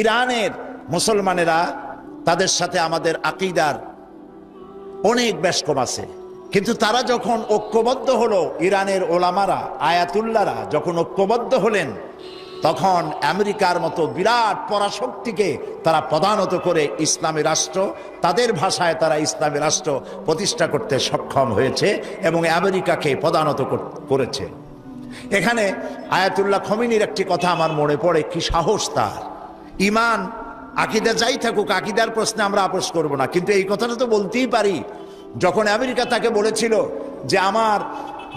ইরানের মুসলমানেরা, তাদের সাথে আমাদের আকীদার অনেক বেশ কম আছে, কিন্তু তারা যখন ঐক্যবদ্ধ হলো, ইরানের ওলামারা, আয়াতুল্লাহরা যখন ঐক্যবদ্ধ হলেন, তখন আমেরিকার মতো বিরাট পরাশক্তিকে তারা প্রধানত করে ইসলামী রাষ্ট্র, তাদের ভাষায় তারা ইসলামী রাষ্ট্র প্রতিষ্ঠা করতে সক্ষম হয়েছে এবং আমেরিকাকে প্রধানত করেছে। এখানে আয়াতুল্লাহ খমিনীর একটি কথা আমার মনে পড়ে, কি সাহস তার! ইমান আকীদা যাই থাকুক, আকীদার প্রশ্নে আমরা আপোস করব না, কিন্তু এই কথাটা তো বলতেই পারি। যখন আমেরিকা তাকে বলেছিল যে আমার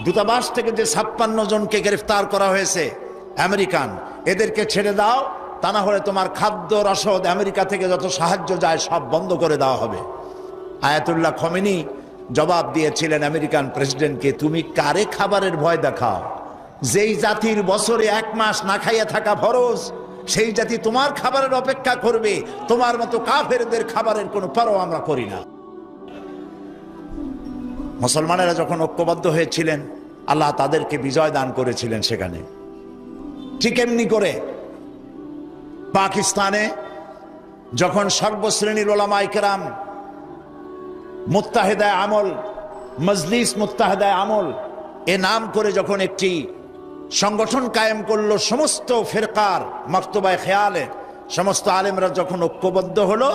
দূতাবাস থেকে যে 56 জনকে গ্রেফতার করা হয়েছে আমেরিকান, এদেরকে ছেড়ে দাও, তা না হলে তোমার খাদ্য রসদ আমেরিকা থেকে যত সাহায্য যায় সব বন্ধ করে দেওয়া হবে। আয়াতুল্লাহ খমেনি জবাব দিয়েছিলেন আমেরিকান প্রেসিডেন্টকে, তুমি কারে খাবারের ভয় দেখাও? যেই জাতির বছরে 1 মাস না খাইয়া থাকা ফরজ, সেই জাতি তোমার খাবারের অপেক্ষা করবে? তোমার মতো কাফেরদের খাবারের কোনো পরোয়া আমরা করি না। মুসলমানেরা যখন ঐক্যবদ্ধ হয়েছিলেন, আল্লাহ তাদেরকে বিজয় দান করেছিলেন সেখানে। ঠিক এমনি করে পাকিস্তানে যখন সর্বশ্রেণীর ওলামায়ে কেরাম মুত্তাহিদায়ে আমল, মজলিস মুত্তাহিদায়ে আমল এ নাম করে যখন একটি সংগঠন কায়েম করলো, সমস্ত ফিরকার মাকতুবায়ে খেয়ালে সমস্ত আলেমরা যখন ঐক্যবদ্ধ হলো,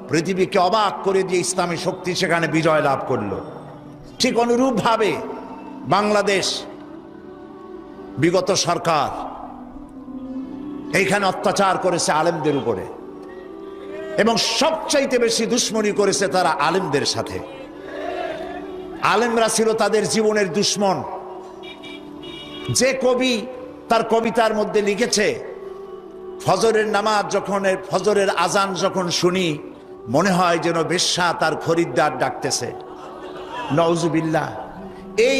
পৃথিবীকে অবাক করে দিয়ে ইসলামী শক্তি সেখানে বিজয় লাভ করলো। ঠিক অনুরূপভাবে বাংলাদেশ বিগত সরকার এইখানে অত্যাচার করেছে আলেমদের উপরে, এবং সবচাইতে বেশি দুশ্মনী করেছে তারা আলেমদের সাথে। আলেমরা ছিল তাদের জীবনের দুশ্মন। যে কবি তার কবিতার মধ্যে লিখেছে, ফজরের নামাজ যখন, ফজরের আজান যখন শুনি, মনে হয় যেন বেশ্যা তার খরিদ্দার ডাকতেছে। নাউজুবিল্লাহ। এই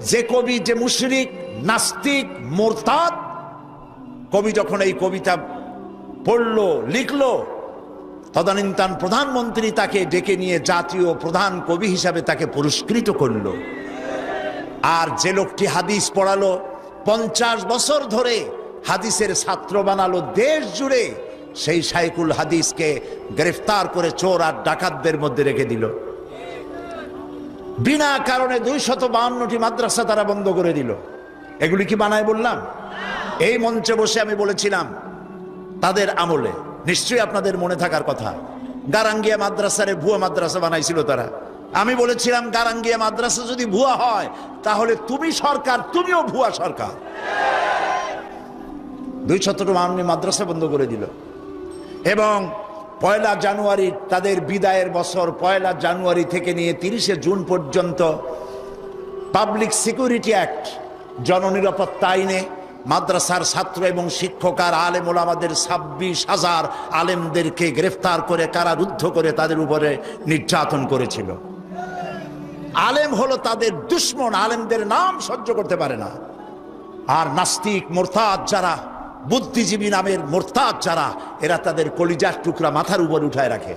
যে কবি, যে মুশরিক, নাস্তিক, মুরতাদ কবি যখন এই কবিতা পড়লো, লিখলো, তদানীন্তন প্রধানমন্ত্রী তাকে ডেকে নিয়ে জাতীয় প্রধান কবি হিসাবে তাকে পুরস্কৃত করলো। আর যে লোকটি হাদিস পড়ালো, 50 বছর ধরে হাদিসের ছাত্র বানালো দেশ জুড়ে, সেই শাইখুল হাদিসকে গ্রেফতার করে চোর আর ডাকাতদের মধ্যে রেখে দিল। বিনা কারণে 252টি মাদ্রাসা তারা বন্ধ করে দিল। এগুলি কি বানায় বললাম? এই মঞ্চে বসে আমি বলেছিলাম তাদের আমলে, নিশ্চয়ই আপনাদের মনে থাকার কথা, গারাঙ্গিয়া মাদ্রাসারে ভুয়া মাদ্রাসা বানাইছিল তারা। আমি বলেছিলাম গারাঙ্গিয়া মাদ্রাসা যদি ভুয়া হয়, তাহলে তুমি সরকার, তুমিও ভুয়া সরকার। 252টি মাদ্রাসা বন্ধ করে দিল। এবং 1 জানুয়ারি তাদের বিদায়ের বছর, 1 জানুয়ারি থেকে নিয়ে 30 জুন পর্যন্ত পাবলিক সিকিউরিটি অ্যাক্ট, জননিরাপত্তা আইনে মাদ্রাসার ছাত্র এবং শিক্ষক আর আলেম ওলামাদের 26,000 আলেমদেরকে গ্রেফতার করে কারারুদ্ধ করে তাদের উপরে নির্যাতন করেছিল। আলেম হলো তাদের দুশ্মন, আলেমদের নাম সহ্য করতে পারে না। আর নাস্তিক, মুরতাদ যারা, বুদ্ধিজীবী নামের মুরতাদ যারা, এরা তাদের কলিজার টুকরা মাথার উপর উঠায় রাখে।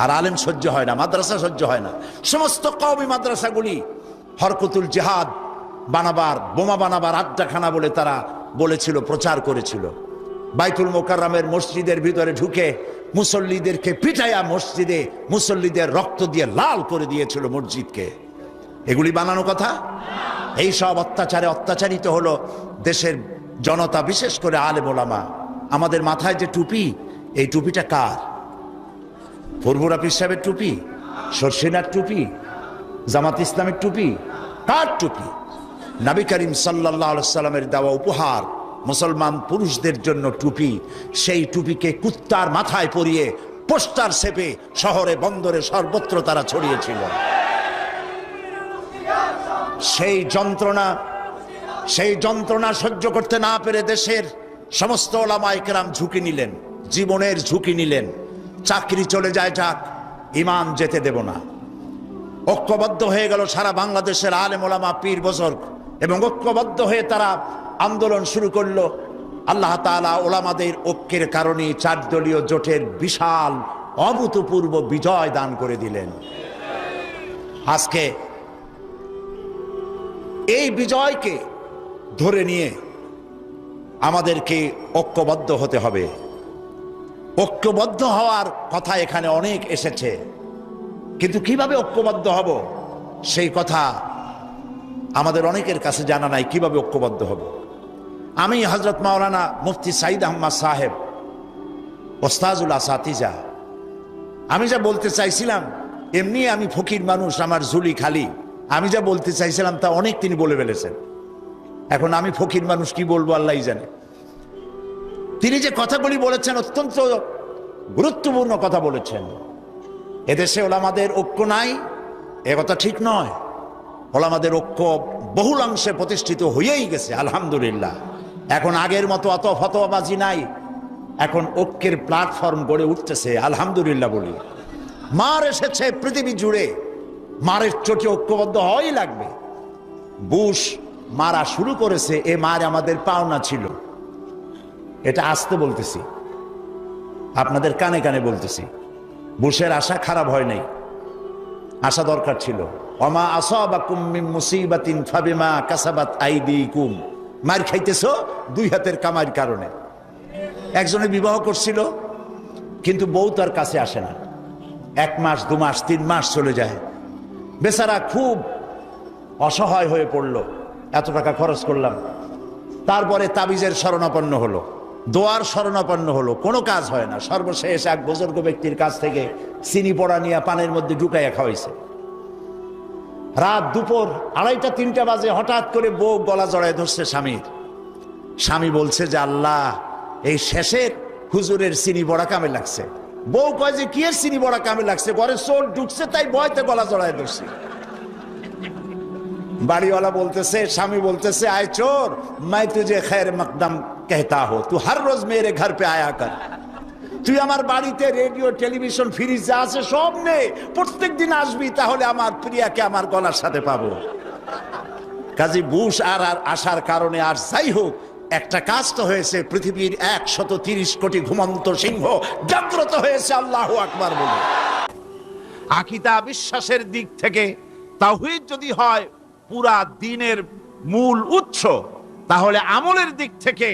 আর আলেম সহ্য হয় না, মাদ্রাসা সহ্য হয় না। সমস্ত কওমি মাদ্রাসাগুলি হরকতুল জিহাদ বানাবার, বোমা বানাবার আড্ডাখানা বলে তারা বলেছিল, প্রচার করেছিল। বাইতুল মোকাররমের মসজিদের ভিতরে ঢুকে মুসল্লিদেরকে পিটাইয়া মসজিদে মুসল্লিদের রক্ত দিয়ে লাল করে দিয়েছিল মসজিদকে। এগুলি বানানো কথা? এই সব অত্যাচারে অত্যাচারিত হলো দেশের জনতা, বিশেষ করে আলেম ওলামা। আমাদের মাথায় যে টুপি, এই টুপিটা কার? ফুরফুরা পীর সাহেবের টুপি? শর্ষিনার টুপি? জামাত ইসলামের টুপি? কার টুপি? নবী করিম সাল্লাল্লাহু আলাইহি সাল্লামের দেওয়া উপহার মুসলমান পুরুষদের জন্য টুপি। সেই টুপিকে কুত্তার মাথায় পরিয়ে পোস্টার ছেপে শহরে বন্দরে সর্বত্র তারা ছড়িয়েছিল। সেই যন্ত্রণা সহ্য করতে না পেরে দেশের সমস্ত ওলামায়ে কেরাম ঝুঁকি নিলেন, জীবনের ঝুঁকি নিলেন। চাকরি চলে যায় যাক, ইমান যেতে দেব না। ঐক্যবদ্ধ হয়ে গেল সারা বাংলাদেশের আলেম ওলামা, পীর বুজুর্গ, এবং ঐক্যবদ্ধ হয়ে তারা আন্দোলন শুরু করলো। আল্লাহ তাআলা ওলামাদের ঐক্যের কারণে 4 দলীয় জোটের বিশাল অভূতপূর্ব বিজয় দান করে দিলেন। আজকে এই বিজয়কে ধরে নিয়ে আমাদেরকে ঐক্যবদ্ধ হতে হবে। ঐক্যবদ্ধ হওয়ার কথা এখানে অনেক এসেছে, কিন্তু কিভাবে ঐক্যবদ্ধ হব সেই কথা আমাদের অনেকের কাছে জানা নাই। কিভাবে ঐক্যবদ্ধ হব? আমি হযরত মাওলানা মুফতি সাঈদ আহমদ সাহেব ওস্তাজুল আসাতিজা, আমি যা বলতে চাইছিলাম, এমনি আমি ফকির মানুষ, আমার ঝুলি খালি, আমি যা বলতে চাইছিলাম তা অনেক তিনি বলে ফেলেছেন। এখন আমি ফকির মানুষ কি বলবো আল্লাহই জানে। তিনি যে কথাগুলি বলেছেন অত্যন্ত গুরুত্বপূর্ণ কথা বলেছেন। এদেশে ওলামাদের ঐক্য নাই এ কথা ঠিক নয়। ওলামাদের ঐক্য বহুলাংশে প্রতিষ্ঠিত হয়েই গেছে আলহামদুলিল্লাহ। এখন আগের মতো অত ফতোয়াবাজি নাই, এখন ঐক্যের প্ল্যাটফর্ম গড়ে উঠতেছে আলহামদুলিল্লাহ বলি। মার এসেছে পৃথিবী জুড়ে, মারের চোটে ঐক্যবদ্ধ হওয়াই লাগবে। বুশ মারা শুরু করেছে, এ মার আমাদের পাওনা ছিল। এটা আসতে বলতেছি, আপনাদের কানে কানে বলতেছি। বুশের আশা খারাপ হয় নাই, আশা দরকার ছিল। ওমা আসাবাকুম মিন মুসিবাতিন ফাবিমা কাসাবাত আইদিকুম। মার খাইতেছো দুই হাতের কামাইয়ের কারণে। একজনে বিবাহ করছিল, কিন্তু বউ তার কাছে আসে না। 1 মাস 2 মাস 3 মাস চলে যায়, বেচারা খুব অসহায় হয়ে পড়লো। এত টাকা খরচ করলাম, তারপরে তাবিজের শরণাপন্ন হলো, দোয়ার শরণাপন্ন হলো, কোনো কাজ হয় না। সর্বশেষ এক বুজুর্গ ব্যক্তির কাছ থেকে চিনি পড়া নিয়ে পানের মধ্যে ঢুকাইয়া খাওয়াইছে। রাত দুপুর 2:30 3টা বাজে হঠাৎ করে বউ গলা জড়ায় ধরছে স্বামীর। স্বামী বলছে যে আল্লাহ, এই শেষের হুজুরের চিনি বড়া কামে লাগছে। বউ কয় যে কি এর চিনি বড়া কামে লাগছে, ঘরে চোর ঢুকছে তাই ভয়তে গলা জড়ায় ধরছে। বাড়িওয়ালা বলতেছে, স্বামী বলতেছে, আয় চোর, मैं तुझे खैर मकदम कहता हूं, तू हर रोज मेरे घर पे आया कर। তুই আমার বাড়িতে রেডিও টেলিভিশন ফ্রিজ যা আছে সব নে, প্রত্যেক দিন আসবি, তাহলে আমার প্রিয়াকে আমার গলার সাথে পাবো। কাজী বুশ আর আসার কারণে আর যাই হোক, একটা কাজ তো হয়েছে। পৃথিবীর 130 কোটি ঘুমন্ত সিংহ জাগ্রত হয়েছে আল্লাহু আকবার বলে। আকীদা বিশ্বাসের দিক থেকে তাওহীদ যদি হয় পুরা দ্বীনের মূল উৎস, তাহলে আমলের দিক থেকে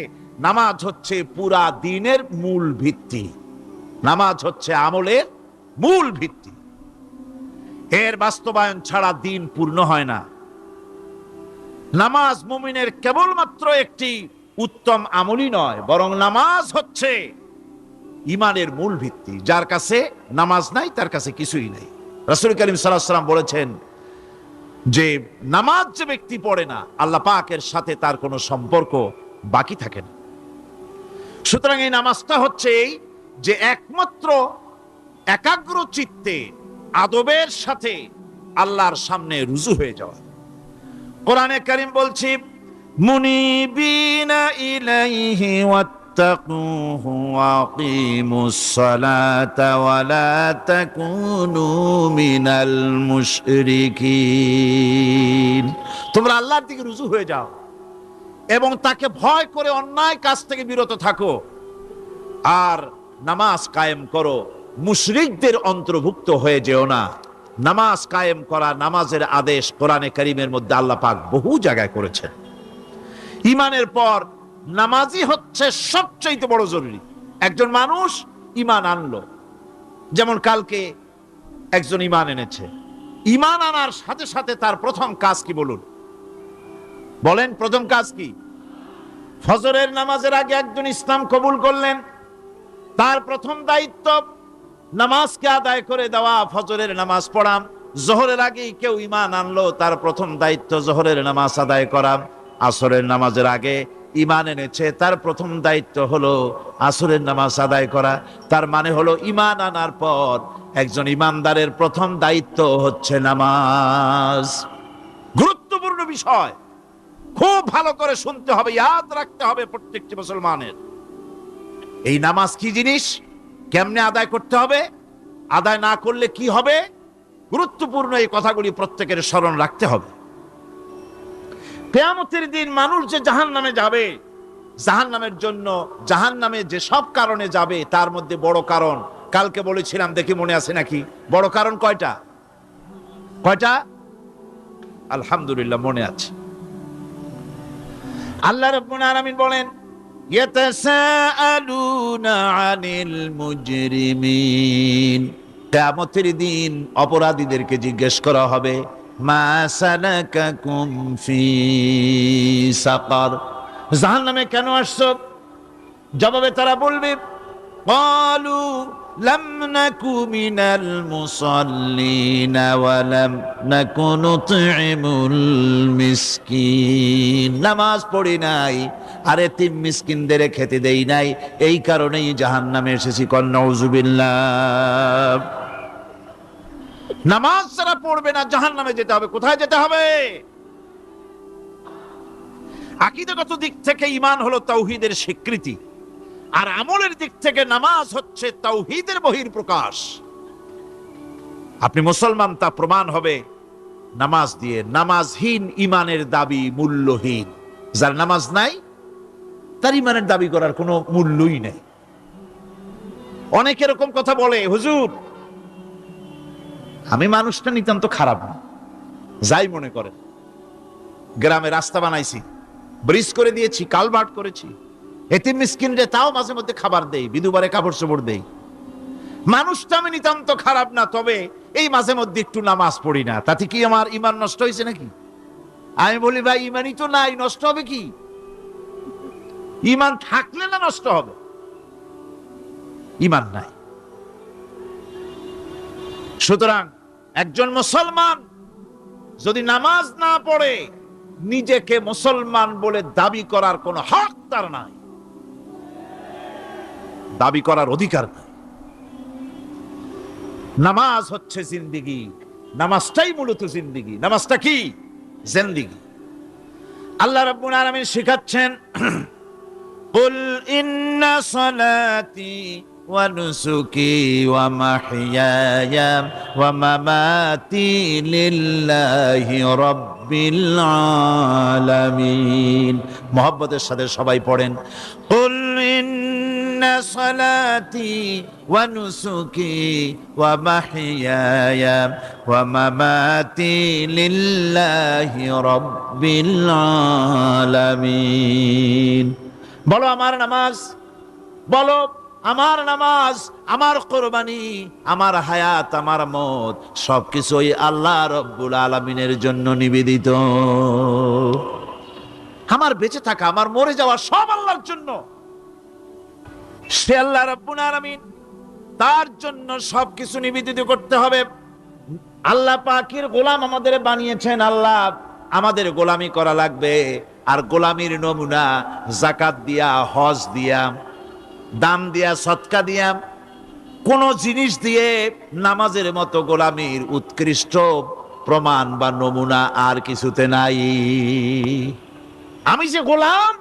নামাজ হচ্ছে পুরা দ্বীনের মূল ভিত্তি। নামাজ হচ্ছে আমলের মূল ভিত্তি। এর বাস্তবায়ন ছাড়া দ্বীন পূর্ণ হয় না। নামাজ মুমিনের কেবলমাত্র একটি উত্তম আমলই নয়, বরং নামাজ হচ্ছে ঈমানের মূল ভিত্তি। যার কাছে নামাজ নাই তার কাছে কিছুই নাই। রাসূল করিম সাল্লাল্লাহু আলাইহি ওয়াসাল্লাম বলেছেন যে নামাজ যে ব্যক্তি পড়ে না, আল্লাহ পাকের সাথে তার কোনো সম্পর্ক বাকি থাকে না। সুতরাং এই নামাজটা হচ্ছে এই যে একমাত্র একাগ্র চিত্তে আদবের সাথে আল্লাহর সামনে রুজু হয়ে যাওয়া। কোরআনে কারীম বলছে, মুনিবিনা ইলাইহি ওয়াত্তাকুহু ওয়াকিমুস সালাতা ওয়া লা তাকুনু মিনাল মুশরিকিন। তোমরা আল্লাহর দিকে রুজু হয়ে যাও এবং তাকে ভয় করে অন্যায় কাজ থেকে বিরত থাকো, আর নামাজ কায়েম করো। মুশরিকদের অন্তর্ভুক্ত হয়ে যেও না। নামাজ কায়েম করা, নামাজের আদেশ কোরআনে কারীমের মধ্যে আল্লাহ পাক বহু জায়গায় করেছেন। ঈমানের পর নামাজই হচ্ছে সবচেয়ে বড় জরুরি। একজন মানুষ ঈমান আনলো, যেমন কালকে একজন ঈমান এনেছে, ঈমান আনার সাথে সাথে তার প্রথম কাজ কি বলুন? বলেন প্রথম কাজ কি? ফজরের নামাজের আগে একজন ইসলাম কবুল করলেন, তার প্রথম দায়িত্ব নামাজকে আদায় করে দেওয়া, ফজরের নামাজ পড়া। জোহরের আগেই কেউ ঈমান আনলো, তার প্রথম দায়িত্ব জোহরের নামাজ আদায় করা। আসরের নামাজের আগে ঈমান এনেছে, তার প্রথম দায়িত্ব হলো আসরের নামাজ আদায় করা। তার মানে হলো ঈমান আনার পর একজন ঈমানদারের প্রথম দায়িত্ব হচ্ছে নামাজ। গুরুত্বপূর্ণ বিষয়, খুব ভালো করে শুনতে হবে, ইয়াদ রাখতে হবে প্রত্যেকটি মুসলমানের। এই নামাজ কি জিনিস, কেমনে আদায় করতে হবে, আদায় না করলে কি হবে, গুরুত্বপূর্ণ এই কথাগুলি প্রত্যেকের স্মরণ রাখতে হবে। কিয়ামতের দিন মানুষ যে জাহান্নামে যাবে, জাহান্নামের জন্য জাহান্নামে যে সব কারণে যাবে, তার মধ্যে বড় কারণ কালকে বলেছিলাম, দেখি মনে আছে নাকি? বড় কারণ কয়টা? আলহামদুলিল্লাহ মনে আছে। আল্লাহ রাব্বুল আলামিন বলেন, ইয়াতাসাআলুনা আনিল মুজরিমিন, কিয়ামতের দিন অপরাধীদেরকে জিজ্ঞেস করা হবে, মা সালাকাকুম ফি সাকার, জাহান্নামে কেন আসছো? জবাবে তারা বলবে, ক্বালু লাম নাকু মিনাল মুসাল্লিন ওয়া লাম নাকু নুতঈমুল মিসকিন, নামাজ পড়ি নাই আর এতিম মিসকিনদের খেতে দেই নাই, এই কারণেই জাহান্নামে এসেছি। কন নাউযুবিল্লাহ। নামাজ যারা পড়বে না জাহান্নামে যেতে হবে। কোথায় যেতে হবে? আকীদাগত দিক থেকে ঈমান হলো তাওহীদের স্বীকৃতি, আর আমলের দিক থেকে নামাজ হচ্ছে তাওহীদের বহিঃপ্রকাশ। আপনি মুসলমান তা প্রমাণ হবে নামাজ দিয়ে। নামাজহীন ঈমানের দাবি মূল্যহীন। যার নামাজ নাই তার ঈমানের দাবি করার কোনো মূল্যই নেই। অনেক এরকম কথা বলে, হুজুর আমি মানুষটা নিতান্ত খারাপ না, যাই মনে করেন, গ্রামে রাস্তা বানাইছি, ব্রিজ করে দিয়েছি, কালভার্ট করেছি, এতিম মিসকিনরে তাও মাঝে মধ্যে খাবার দেই, বিধবারে কাপড় চোপড় দেই, মানুষটা আমি নিতান্ত খারাপ না, তবে এই মাঝে মধ্যে একটু নামাজ পড়ি না, তাতে কি আমার ঈমান নষ্ট হয়েছে নাকি? আমি বলি, ভাই ঈমানই তো নাই, নষ্ট হবে কি? ঈমান থাকলে না নষ্ট হবে? ঈমান নাই। সুতরাং একজন মুসলমান যদি নামাজ না পড়ে নিজেকে মুসলমান বলে দাবি করার কোনো হক তার নাই, দাবি করার অধিকার নাই। নামাজ হচ্ছে জিন্দেগি, নামাজটাই মূলত জিন্দেগি। নামাজটা কি? জিন্দেগি। আল্লাহ রাব্বুল আলামিন শিখাচ্ছেন, কুল ইন্না সালাতি ওয়া নুসুকি ওয়া মাহইয়ায়া ওয়া মামাতি লিল্লাহি রাব্বিল আলামিন। মুহাব্বতের সাথে সবাই পড়েন, কুল ইন্না সালাতি ওয়া নুসুকি ওয়া মাহইয়ায়া ওয়া মামাতি লিল্লাহি রাব্বিল আলামিন। বলো আমার নামাজ, বলো আমার নামাজ, আমার কোরবানি, আমার হায়াত, আমার মত সবকিছুই আল্লাহ রব্বুল আলামিনের জন্য নিবেদিত। আমার বেঁচে থাকা, আমার মরে যাওয়া সব আল্লাহর জন্য। সে আল্লাহ রব্বুল আলামিন, তার জন্য সবকিছু নিবেদিত করতে হবে। আল্লাহ পাকের গোলাম আমাদের বানিয়েছেন, আল্লাহ আমাদের গোলামি করা লাগবে। আর গোলামির নমুনা যাকাত দিয়া, হজ দিয়া, দান দিয়া, সদকা দিয়া, কোন জিনিস দিয়ে নামাজের মতো গোলামির উৎকৃষ্ট প্রমাণ বা নমুনা আর কিছুতে নাই। আমি যে গোলাম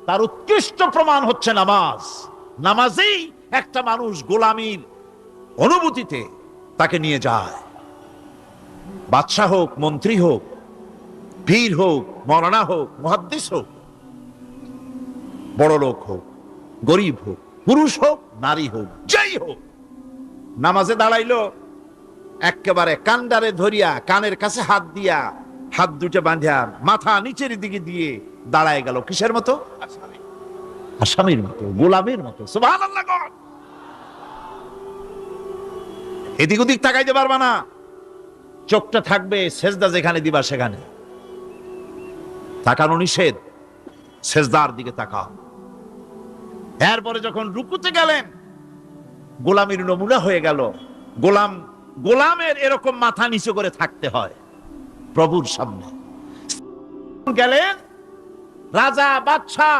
তার উৎকৃষ্ট প্রমাণ হচ্ছে নামাজ। নামাজেই একটা মানুষ গোলামির অনুভূতিতে তাকে নিয়ে যায়। বাদশাহ হোক, মন্ত্রী হোক, পীর হোক, মৌলানা হোক, মুহাদ্দিস হোক, বড় লোক হোক, গরিব হোক, পুরুষ হোক, নারী হোক, যেই হোক, নামাজে দাঁড়াইলো, একেবারে কান্ডারে ধরিয়া কানের কাছে হাত দিয়া, হাত দুটো বাঁধিয়া মাথা নিচের দিকে দিয়ে দাঁড়ায় গেল। কিসের মতো? আসামির মতো, গোলামের মতো। সুবহানাল্লাহ। এদিক ওদিক তাকাইতে পারবা না, চোখটা থাকবে সেজদা যেখানে দিবা সেখানে। তাকানো নিষেধ, সেজদার দিকে তাকাও। এরপরে যখন রুকুতে গেলেন, গোলামির নমুনা হয়ে গেল। গোলামের এরকম মাথা নিচু করে থাকতে হয় প্রভুর সামনে। গেলেন, রাজা, বাদশা,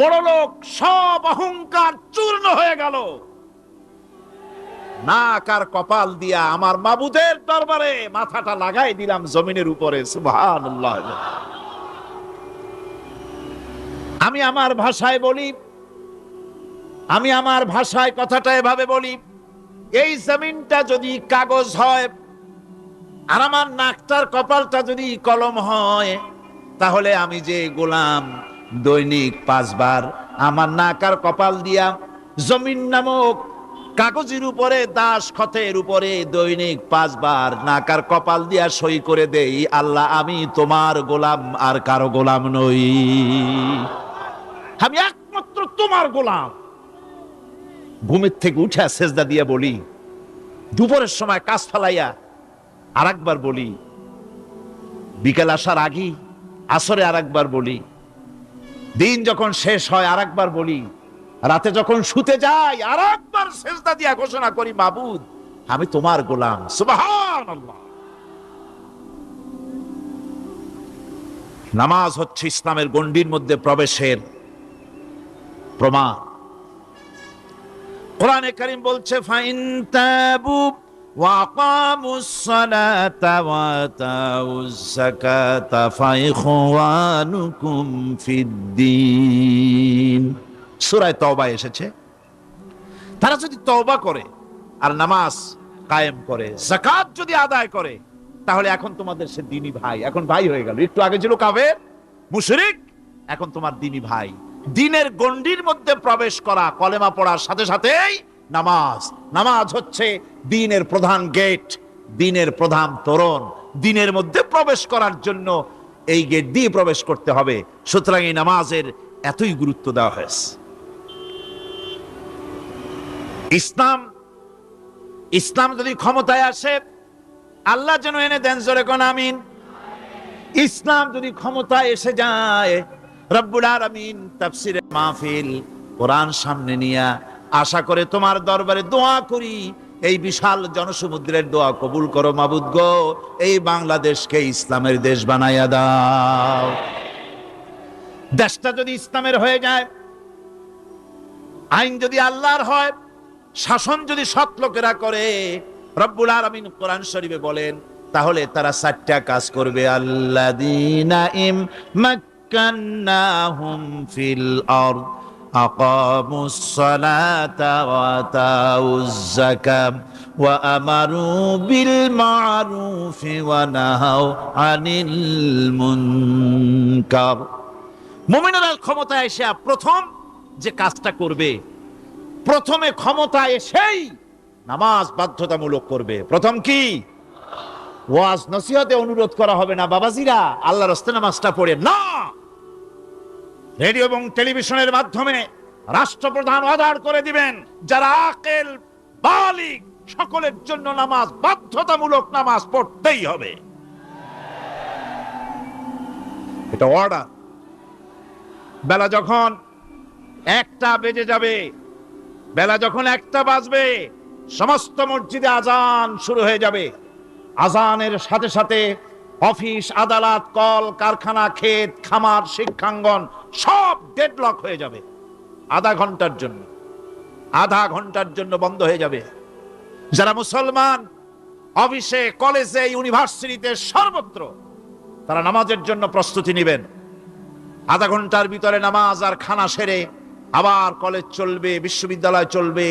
বড় লোক, সব অহংকার চূর্ণ হয়ে গেল। নাক আর কপাল দিয়া আমার মাবুদের দরবারে মাথাটা লাগাই দিলাম জমিনের উপরে। সুবহানাল্লাহ। আমি আমার ভাষায় বলি, আমি আমার ভাষায় কথাটা এভাবে বলি, এই জমিনটা যদি কাগজ হয় আর আমার নাকটার কপালটা যদি কলম হয়, তাহলে আমি যে গোলাম দৈনিক 5 বার আমার নাক আর কপাল দিয়া জমিন নামক কাগজের উপরে, দাস খতের উপরে দৈনিক 5 বার নাক আর কপাল দিয়া সই করে দেই, আল্লাহ আমি তোমার গোলাম আর কারো গোলাম নই। আমি একমাত্র তোমার গোলাম। ঘুমের থেকে উঠে সেজদা দিয়ে বলি, দুপুরের সময় কাজ ফালাইয়া আর একবার বলি, বিকেল আসার আগেই আসরে আর একবার বলি, দিন যখন শেষ হয় আর একবার বলি, রাতে যখন শুতে যাই আর একবার সেজদা দিয়া ঘোষণা করি, মাবুদ আমি তোমার গোলাম। সুবহানাল্লাহ। নামাজ হচ্ছে ইসলামের গণ্ডির মধ্যে প্রবেশের প্রমাণ। কোরআনে কারীম বলছে, ফাইন তাবু ওয়া আকামুস সালাতা ওয়া আতাউজ যাকাতা ফাইখওয়ানুকুম ফিদ্দীন। সূরা তওবা এসেছে, তারা যদি তওবা করে আর নামাজ কায়েম করে, যাকাত যদি আদায় করে, তাহলে এখন তোমাদের সে দ্বীনি ভাই, এখন ভাই হয়ে গেল। একটু আগে ছিল কাফের মুশরিক, এখন তোমার দ্বীনি ভাই। দ্বীনের গণ্ডির মধ্যে প্রবেশ করা, কলেমা পড়ার সাথে সাথেই নামাজ। নামাজ হচ্ছে দ্বীনের প্রধান গেট, দ্বীনের প্রধান তোরণ। দ্বীনের মধ্যে প্রবেশ করার জন্য এই গেট দিয়ে প্রবেশ করতে হবে। সুতরাং এই নামাজের এতই গুরুত্ব দেওয়া হয়েছে। ইসলাম যদি ক্ষমতায় আসে, আল্লাহ যেন এনে দেন, জোরে কোন আমিন। ইসলাম যদি ক্ষমতায় এসে যায়, রব্বুল আলামিন তাফসীরে মাহফিল কোরআন সামনে নিয়া আশা করে তোমার দরবারে দোয়া করি, এই বিশাল জনসমুদ্রের দোয়া কবুল করো মাবুদ গো, এই বাংলাদেশকে ইসলামের দেশ বানাইয়া দাও। দেশটা যদি ইসলামের হয়ে যায়, আইন যদি আল্লাহর হয়, শাসন যদি সৎ লোকেরা করে, রব্বুল আলামিন কোরআন শরীফে বলেন, তাহলে তারা 4টা কাজ করবে। আল্লাযীনা মাক্কান্নাহুম ফিল আরদ আকামুস সালাতা ওয়া আতাউজ যাকাত ওয়া আমারু বিল মা'রুফি ওয়া নাহাউ আনিল মুনকার। মুমিনরা ক্ষমতায় এসে প্রথম যে কাজটা করবে, প্রথমে ক্ষমতায় এসেই নামাজ বাধ্যতামূলক করবে। প্রথম কি? ওয়াজ নসিহতে অনুরোধ করা হবে না, বাবাজিরা আল্লাহর রাস্তায় নামাজটা পড়ে না। রেডিও এবং টেলিভিশনের মাধ্যমে রাষ্ট্রপ্রধান অর্ডার করে দিবেন, যারা আকেল বালিগ সকলের জন্য নামাজ বাধ্যতামূলক, নামাজ পড়তেই হবে, এটা অর্ডার। বেলা যখন 1টা বেজে যাবে, বেলা যখন 1টা বাজবে, সমস্ত মসজিদে আজান শুরু হয়ে যাবে। আজানের সাথে সাথে অফিস, আদালত, কল কারখানা, ক্ষেত খামার, শিক্ষাঙ্গন সব ডেডলক হয়ে যাবে। আধা ঘন্টার জন্য বন্ধ হয়ে যাবে। যারা মুসলমান অফিসে, কলেজে, ইউনিভার্সিটিতে, সর্বত্র তারা নামাজের জন্য প্রস্তুতি নেবেন। আধা ঘন্টার ভিতরে নামাজ আর খানা সেরে আবার কলেজ চলবে, বিশ্ববিদ্যালয় চলবে,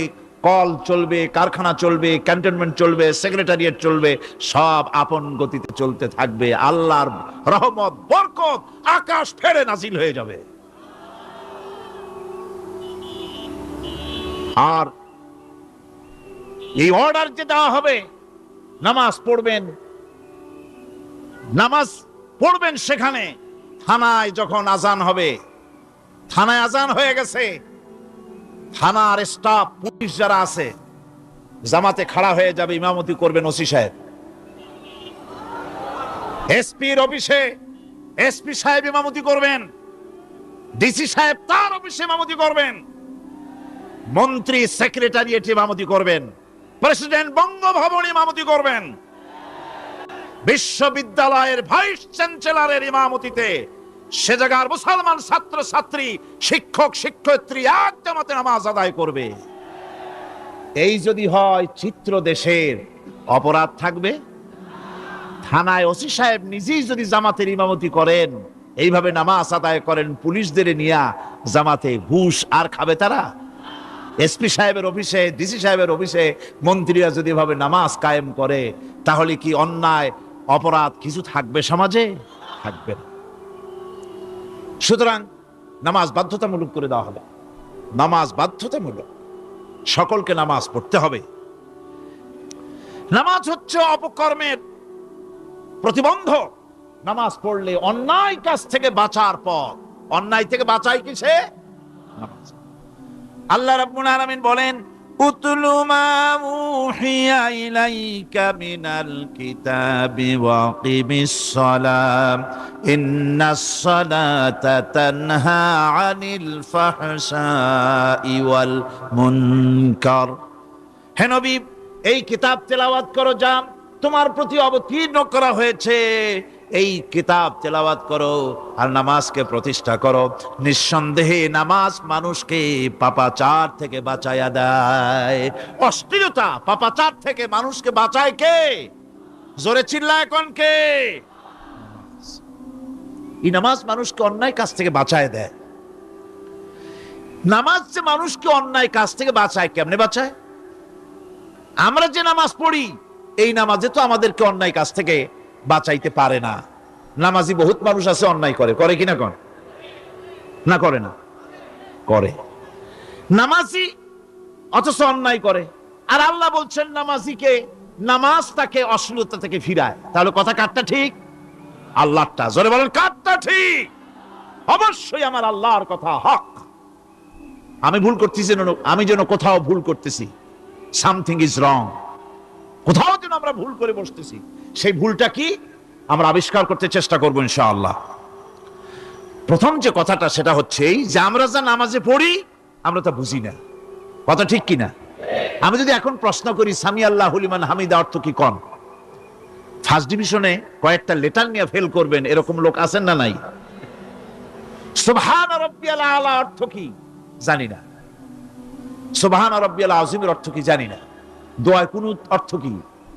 কল চলবে, কারখানা চলবে, ক্যান্টনমেন্ট চলবে, সেক্রেটারিয়েট চলবে, সব আপন গতিতে চলতে থাকবে। আল্লাহর রহমত, বরকত আকাশ ফেরে নাজিল হয়ে যাবে। আর এই অর্ডার যে দেওয়া হবে, নামাজ পড়বেন সেখানে। থানায় যখন আজান হবে, থানায় আজান হয়ে গেছে, থানার স্টাফ, পুলিশ যারা আছে, জামাতে খাড়া হয়ে যাবে, ইমামতি করবেন ওসি সাহেব। এসপির অফিসে এসপি সাহেব ইমামতি করবেন, ডিসি সাহেব তার অফিসে ইমামতি করবেন, মন্ত্রী সেক্রেটারিয়েট ইমামতি করবেন, প্রেসিডেন্ট বঙ্গভবন ইমামতি করবেন, বিশ্ববিদ্যালয়ের ভাইস চ্যান্সেলরের ইমামতিতে সে জায়গার মুসলমান ছাত্র ছাত্রী, শিক্ষক শিক্ষয়িত্রী এক জামাতে নামাজ আদায় করবে। এই যদি হয় চিত্র দেশের, অপরাধ থাকবে? থানায় ওসি সাহেব নিজেই যদি জামাতের ইমামতি করেন, এইভাবে নামাজ আদায় করেন পুলিশদের নিয়ে জামাতে, ঘুষ আর খাবে তারা? এসপি সাহেবের অফিসে, ডিসি সাহেবের অফিসে মন্ত্রীরা যদি এভাবে নামাজ কায়েম করে, তাহলে কি অন্যায় অপরাধ কিছু থাকবে সমাজে? থাকবে না। সুতরাং নামাজ বাধ্যতামূলক করে দেওয়া হবে। নামাজ বাধ্যতামূলক, সকলকে নামাজ পড়তে হবে। নামাজ হচ্ছে অপকর্মের প্রতিবন্ধক। নামাজ পড়লে অন্যায় কাজ থেকে বাঁচার পথ। অন্যায় থেকে বাঁচায় কিসে? আল্লাহ রাব্বুল আলামিন বলেন, উতলু মা উহিয়া ইলাইকা মিনাল কিতাবি ওয়া কিমিস সালাম ইন্নাস সালাতা তানহা আনিল ফাহশাই ওয়াল মুনকার। হে নবী, এই কিতাব তেলাওয়াত করো, যা তোমার প্রতি অবতীর্ণ করা হয়েছে, এই কিতাব তেলাওয়াত করো আর নামাজকে প্রতিষ্ঠা করো। নিঃসন্দেহে নামাজ মানুষকে পাপাচার থেকে বাঁচায়া দেয়। অশ্লীলতা পাপাচার থেকে মানুষকে বাঁচায় কে? জোরে চিল্লায় কোন কে? এই নামাজ মানুষকে অন্যায় কাজ থেকে বাঁচায় দেয়। নামাজ যে মানুষকে অন্যায় কাজ থেকে বাঁচায়, কেমনে বাঁচায়? আমরা যে নামাজ পড়ি, এই নামাজে তো আমাদেরকে অন্যায় কাজ থেকে বাঁচাইতে পারে না। নামাজি বহুত মানুষ আছে অন্যায় করে, করে কিনা কোন? না করে না? করে। নামাজি অথচ অন্যায় করে। আর আল্লাহ বলছেন নামাজিকে, নামাজ তাকে অশ্লীলতা থেকে ফিরায়। তাহলে কথা কারটা ঠিক? আল্লাহরটা। জোরে বলেন কারটা ঠিক? অবশ্যই আমার আল্লাহর কথা হক। আমি ভুল করতেছি, আমি যেন কোথাও ভুল করতেছি, সামথিং ইজ রং, কোথাও যেন আমরা ভুল করে বসতেছি, সেই ভুলটা কি আমরা আবিষ্কার করতে চেষ্টা করবো ইনশাআল্লাহ। প্রথম যে কথাটা সেটা হচ্ছে এই যে আমরা যা নামাজে পড়ি আমরা তা বুঝি না। কথা ঠিক কিনা? আমি যদি এখন প্রশ্ন করি সামি আল্লাহু লিমান হামিদা অর্থ কি কোন, ফার্স্ট ডিভিশনে কয়েকটা লেটার নিয়ে ফেল করবেন এরকম লোক আছেন না নাই? সুবহান রাব্বিয়াল আলা অর্থ কি জানি না, সুবহান রাব্বিয়াল আযীমের অর্থ কি জানি না, দোয়া কুনুত অর্থ কি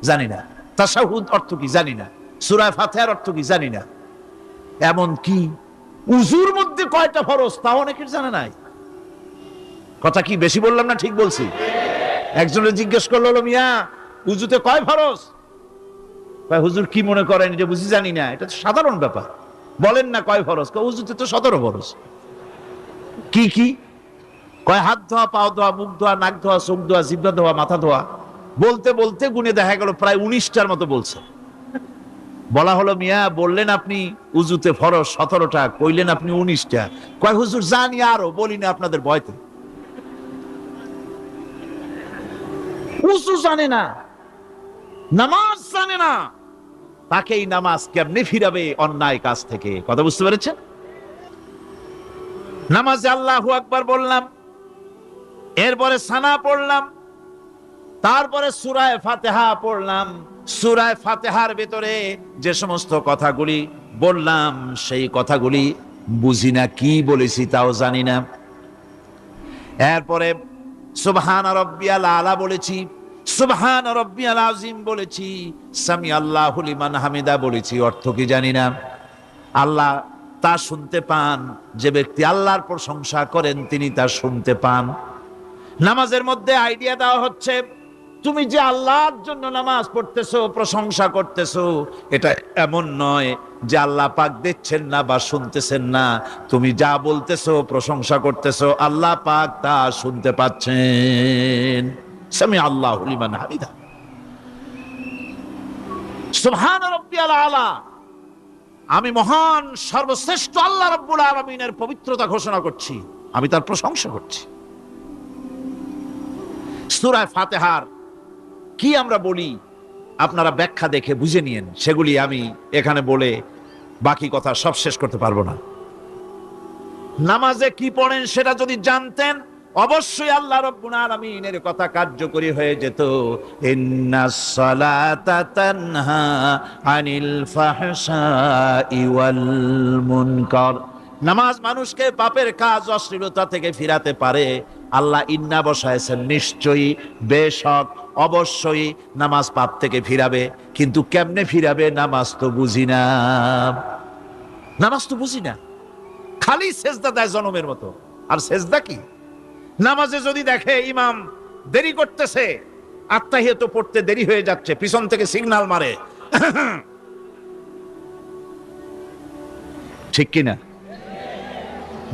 জানি না, তাশাহুদ অর্থ কি জানি না, সূরা ফাতিহার অর্থ কি জানি না। এমন কি উযুর মধ্যে কয়টা ফরজ তাও অনেকের জানা নাই। কথা কি বেশি বললাম না ঠিক বলছি? একজনের জিজ্ঞেস করলো, মিয়া উযুতে কয় ফরজ? কয় হুজুর কি মনে করেন এটা বুঝি জানি না, এটা তো সাধারণ ব্যাপার, বলেন না কয় ফরজ? কয় উযুতে তো 17 ফরজ। কি কি? কয় হাত ধোয়া, পাও ধোয়া, মুখ ধোয়া, নাক ধোয়া, চোখ ধোয়া, জিহ্বা ধোয়া, মাথা ধোয়া। বলতে বলতে গুনে দেখা গেল প্রায় 19টার মতো বলছে। বলা হলো, মিয়া বললেন আপনি উযুতে ফরজ 17টা, কইলেন আপনি 19টা। কয় হুজুর জানি আরো, বলি না আপনাদের ভয়তে। উযু জানে না, নামাজ জানে না, তাকে এই নামাজ কেমনে ফিরাবে অন্যায় কাজ থেকে? কথা বুঝতে পেরেছেন? নামাজে আল্লাহু আকবার বললাম, এরপরে সানা পড়লাম, তারপরে সূরা ফাতিহা পড়লাম। সূরা ফাতিহার ভিতরে যে সমস্ত কথাগুলি বললাম সেই কথাগুলি বুঝি না, কি বলেছি তাও জানি না। এরপরে সুবহান রাব্বিয়াল আলা বলেছি, সুবহান রাব্বিয়াল আযীম বলেছি, সামি আল্লাহু লিমান হামিদা বলেছি, অর্থ কি জানি না। আল্লাহ তা শুনতে পান, যে ব্যক্তি আল্লাহর প্রশংসা করেন তিনি তা শুনতে পান। নামাজের মধ্যে আইডিয়া দেওয়া হচ্ছে, তুমি যে আল্লাহর জন্য নামাজ পড়তেছো, প্রশংসা করতেছো, এটা এমন নয় যে আল্লাহ পাক দেখছেন না বা শুনতেছেন না। তুমি যা বলতেছো, প্রশংসা করতেছো, আল্লাহ পাক তা শুনতে পাচ্ছেন। সামি আল্লাহু লিমান হামিদা। সুবহান রাব্বিয়াল আলা, আমি মহান সর্বশ্রেষ্ঠ আল্লাহ রাব্বুল আলামিনের পবিত্রতা ঘোষণা করছি, আমি তার প্রশংসা করছি। সূরা ফাতিহার কি আমরা বলি আপনারা ব্যাখ্যা দেখে বুঝে নিয়েন, সেগুলি আমি এখানে বলে বাকি কথা সব শেষ করতে পারবো না। নামাজে কি পড়েন সেটা যদি জানতেন, অবশ্যই আল্লাহ রাব্বুল আলামিনের কথা কার্যকরী হয়ে যেত। ইন্নাস সালাতা তানহা আনিল ফাহশাই ওয়াল মুনকার। নামাজ মানুষকে পাপের কাজ, অশ্লীলতা থেকে ফিরাতে পারে। আল্লাহ ইন্না বসায়ছেন, নিশ্চয়ই, বেশক, অবশ্যই নামাজ পাপ থেকে ফিরাবে। কিন্তু কেমনে ফিরাবে নামাজ তো বুঝি না, নামাজ তো বুঝি না। খালি সেজদা দেয় জনমের মতো। আর সেজদা কি? নামাজে যদি দেখে ইমাম দেরি করতেছে, আত্তাহিয়াত পড়তে দেরি হয়ে যাচ্ছে, পিছন থেকে সিগন্যাল মারে, ঠিক কিনা?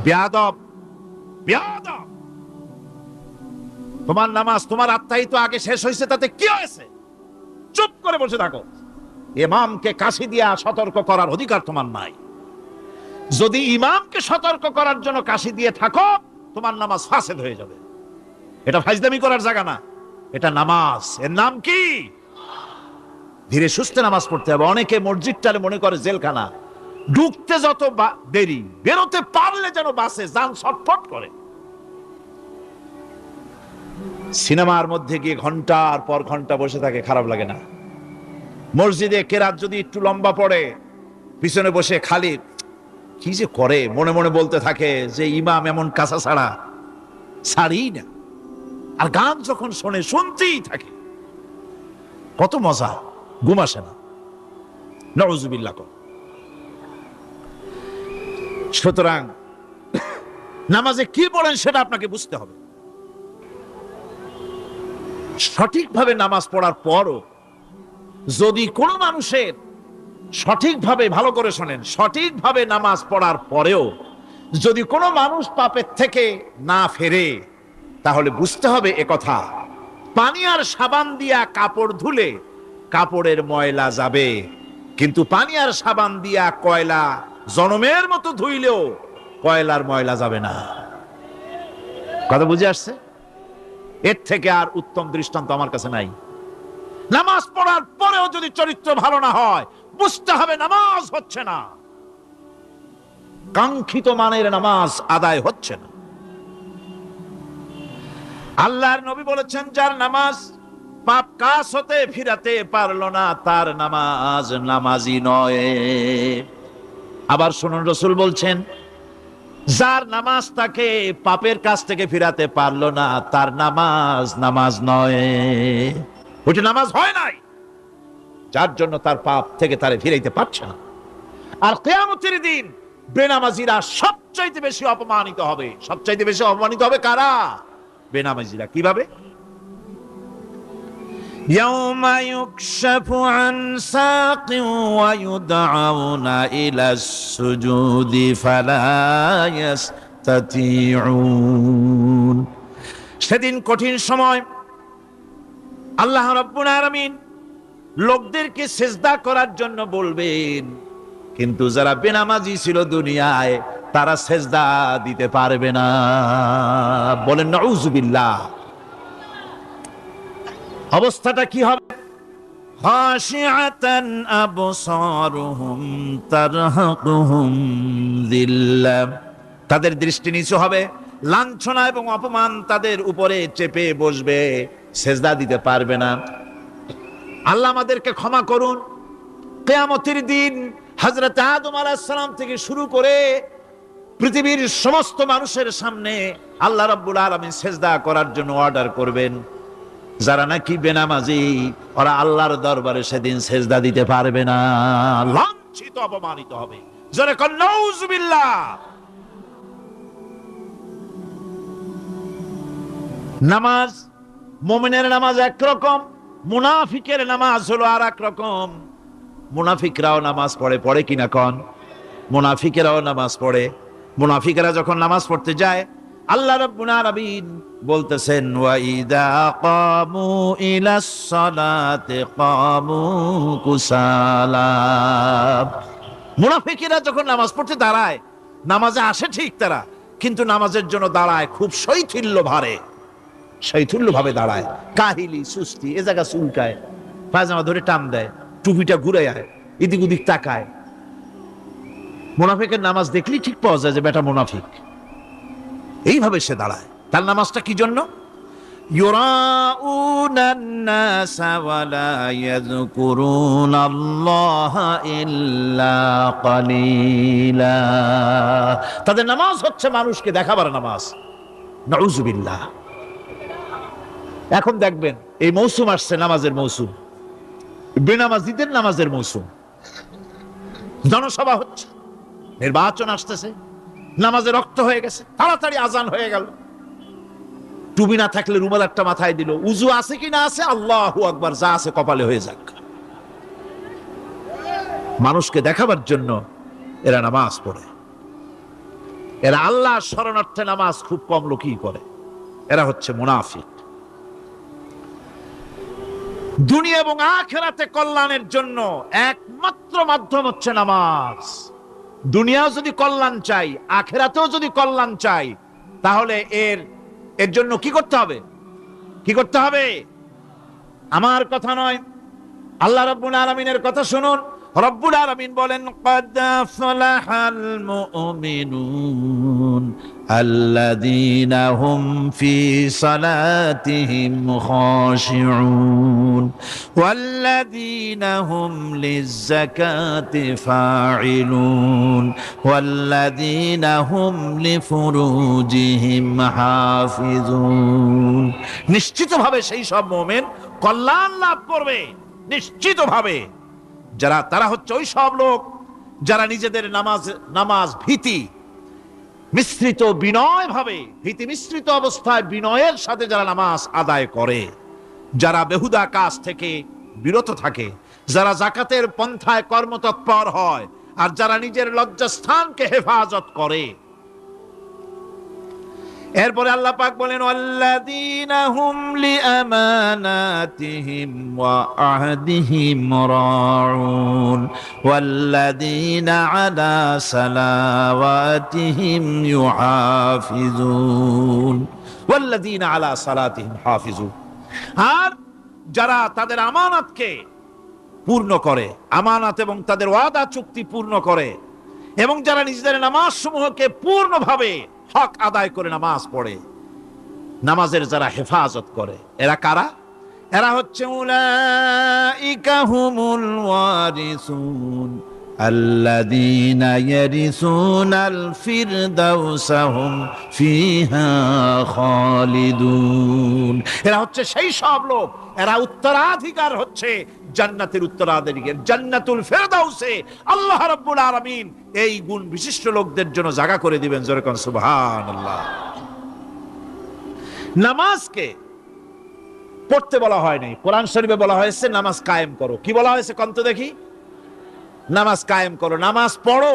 বেয়াদব, বেয়াদব। তোমার নামাজ, তোমার আত্তাহিয়াত আগে শেষ হয়েছে, তাতে কি হয়েছে? চুপ করে বসে থাকো। ইমামকে কাশি দিয়া সতর্ক করার অধিকার তোমার নাই। যদি ইমামকে সতর্ক করার জন্য কাশি দিয়ে থাকো, তোমার নামাজ ফাসেদ হয়ে যাবে। এটা ফাজলামি করার জায়গা না, এটা নামাজ। এর নাম কি? ধীরে সুস্থে নামাজ পড়তে হবে। অনেকে মসজিদটারে মনে করে জেলখানা, ঢুকতে যত দেরি, বেরোতে পারলে যেন বাসে যান ছটফট করে। সিনেমার মধ্যে গিয়ে ঘন্টার পর ঘন্টা বসে থাকে, খারাপ লাগে না? মসজিদে কেরাত যদি একটু লম্বা পড়ে, পিছনে বসে খালি কি যে করে মনে মনে বলতে থাকে যে ইমাম এমন কাঁচা ছাড়া ছাড়ি না। আর গান যখন শোনে শুনতেই থাকে, কত মজা, ঘুম আসে না। নাউজুবিল্লাহ। সুতরাং নামাজে কি পড়েন সেটা আপনাকে বুঝতে হবে। সঠিকভাবে নামাজ পড়ার পরও যদি কোনো মানুষের সঠিকভাবে, ভালো করে শোনেন, সঠিকভাবে নামাজ পড়ার পরেও যদি কোনো মানুষ পাপের থেকে না ফেরে, তাহলে বুঝতে হবে একথা, পানি আর সাবান দিয়া কাপড় ধুলে কাপড়ের ময়লা যাবে, কিন্তু পানি আর সাবান দিয়া কয়লা জনমের মতো ধুইলেও কয়লার ময়লা যাবে না। কথা বুঝে আসছে? এর থেকে আর উত্তম দৃষ্টান্ত আমার কাছে নাই। নামাজ পড়ার পরেও যদি চরিত্র ভালো না হয়, বুঝতে হবে নামাজ হচ্ছে না, কাঙ্ক্ষিত মানের নামাজ আদায় হচ্ছে না। আল্লাহর নবী বলেছেন, যার নামাজ পাপ কাজ হতে ফিরাতে পারলো না, তার নামাজ নামাজি নয়। আবার শুনুন, রাসূল বলছেন, যার নামাজ তাকে পাপের কাছ থেকে ফিরাতে পারলো না, তার নামাজ নামাজ নয়। ওইটা নামাজ হয় নাই, যার জন্য তার পাপ থেকে তারে ফিরাইতে পারছে না। আর কিয়ামতের দিন বেনামাজিরা সবচাইতে বেশি অপমানিত হবে। সবচাইতে বেশি অপমানিত হবে কারা? বেনামাজিরা। কিভাবে? ইয়াউমা ইউকশাফু আন সাকিন ওয়া ইউদআউনা ইলাস সুজুদি ফালা ইস্তাতিউন। সেদিন কঠিন সময়, আল্লাহ রাব্বুল আলামিন লোকদেরকে সিজদা করার জন্য বলবেন, কিন্তু যারা বেনামাজি ছিল দুনিয়ায়, তারা সিজদা দিতে পারবে না। বলেন নাউজুবিল্লাহ। অবস্থাটা কি হবে? খাশিআতান আবসারুহুম তারহাকুহুম যিল্লাহ। তাদের দৃষ্টি নিচু হবে, লাঞ্ছনা এবং অপমান তাদের উপরে চেপে বসবে, সিজদা দিতে পারবে না। আল্লাহ আমাদেরকে ক্ষমা করুন। কিয়ামতের দিন হযরত আদম আলাইহিস সালাম থেকে শুরু করে পৃথিবীর সমস্ত মানুষের সামনে আল্লাহ রাব্বুল আলামিন সিজদা করার জন্য অর্ডার করবেন। যারা নাকি বেনামাজি, ওরা আল্লাহর দরবারে সেদিন সিজদা দিতে পারবে না, লাঞ্ছিত, অপমানিত হবে। জোরে কোন নাউজুবিল্লাহ। নামাজ, মুমিনের নামাজ একরকম, মুনাফিকের নামাজ হলো আর এক রকম। মুনাফিকরাও নামাজ পড়ে, পড়ে কিনা কন? মুনাফিকেরাও নামাজ পড়ে। মুনাফিকেরা যখন নামাজ পড়তে যায়, আল্লাহ রাব্বুল আলামিন বলতেছেন, ওয়া ইযা কামু ইলাস সালাতি কামু কুসালা। মুনাফিকেরা যখন নামাজ পড়তে দাঁড়ায়, নামাজে আসে ঠিক তারা, কিন্তু নামাজের জন্য দাঁড়ায় খুব শৈথিল্য ভারে, শৈথিল্য ভাবে দাঁড়ায়, কাহিলি, সুস্তি, এ জায়গা চুলকায়, পায়জামা ধরে টান দেয়, টুপিটা ঘুরে আয়, এদিক ওদিক তাকায়। মুনাফিকের নামাজ দেখলেই ঠিক পাওয়া যায় যে বেটা মুনাফিক। এইভাবে সে দাঁড়ায়। তার নামাজটা কি জন্য? ইউরাউনান নাসা ওয়া লা ইয়াযকুরুনাল্লাহা ইল্লা কালিলা। তাদের নামাজ হচ্ছে মানুষকে দেখাবার নামাজ। নাউজুবিল্লাহ। এখন দেখবেন এই মৌসুম আসছে, নামাজের মৌসুম, বেনামাজিদের নামাজের মৌসুম। জনসভা হচ্ছে, নির্বাচন আসতেছে, নামাজে রক্ত হয়ে গেছে, তাড়াতাড়ি আজান হয়ে গেল, টুপি না থাকলে রুমাল একটা মাথায় দিল, উজু আছে কি না আছে, আল্লাহু আকবার, যা আছে কপালে হয়ে যাক। মানুষকে দেখাবার জন্য এরা নামাজ পড়ে। এরা আল্লাহ শরণার্থে নামাজ খুব কম লোকই করে। এরা হচ্ছে মুনাফিক। দুনিয়া এবং আখিরাতে কল্যাণের জন্য একমাত্র মাধ্যম হচ্ছে নামাজ। দুনিয়াও যদি কল্যাণ চাই, আখিরাতেও যদি কল্যাণ চাই, তাহলে এর জন্য কি করতে হবে? কি করতে হবে? আমার কথা নয়, আল্লাহ রাব্বুল আলামিনের কথা শুনুন। রব্বুল আলামিন বলেন, ক্বাদ আফলাহাল মুমিনুন আল্লাযীনা হুম ফি সালাতিহিম খাশিউন ওয়াল্লাযীনা হুম লিয-যাকাতি ফাঈলুন ওয়াল্লাযীনা হুম লিফুরুজিহিম হাফিজুন। নিশ্চিতভাবে সেই সব মুমিন কল্যাণ লাভ করবে, নিশ্চিতভাবে। তারা হচ্ছে ওই সব লোক যারা নিজেদের নামাজ ভীতি মিশ্রিত বিনয় ভাবে, ভীতি মিশ্রিত অবস্থায় বিনয়ের সাথে যারা নামাজ আদায় করে, যারা বেহুদা কাজ থেকে বিরত থাকে, যারা যাকাতের পন্থায় কর্মতৎপর হয়, আর যারা নিজের লজ্জাস্থানকে হেফাজত করে। এরপরে আল্লাহ পাক বলেন, ওয়াল্লাযীনা হুম লিআমানাতিহিম ওয়া আহদিহিম রাউন ওয়াল্লাযীনা আলা সালাওয়াতিহিম ইউহাফিজুন ওয়াল্লাযীনা আলা সালাতিহিম হাফিজুন। আর যারা তাদের আমানতকে পূর্ণ করে, আমানত এবং তাদের ওয়াদা চুক্তি পূর্ণ করে, এবং যারা নিজেদের নামাজ সমূহকে পূর্ণভাবে হক আদায় করে নামাজ পড়ে, নামাজের যারা হেফাজত করে, এরা কারা? এরা হচ্ছে উলাইকা হুমুল ওয়ারিসুন আল্লাযীনা ইয়ারিসুনাল ফিরদাউসা হুম ফিহা খালিদুন। এরা হচ্ছে সেই সব লোক, এরা উত্তরাধিকার হচ্ছে জান্নাতের উত্তরাধিকার, জান্নাতুল ফিরদাউসে আল্লাহ রাব্বুল আলামিন এই গুণ বিশিষ্ট লোকদের জন্য জায়গা করে দিবেন। জোরে কোন সুবহানাল্লাহ। নামাজকে পড়তে বলা হয় নাই, কোরআন শরীফে বলা হয়েছে নামাজ কায়েম করো। কি বলা হয়েছে কন্ত দেখি? নামাজ কায়েম করো, নামাজ পড়ো।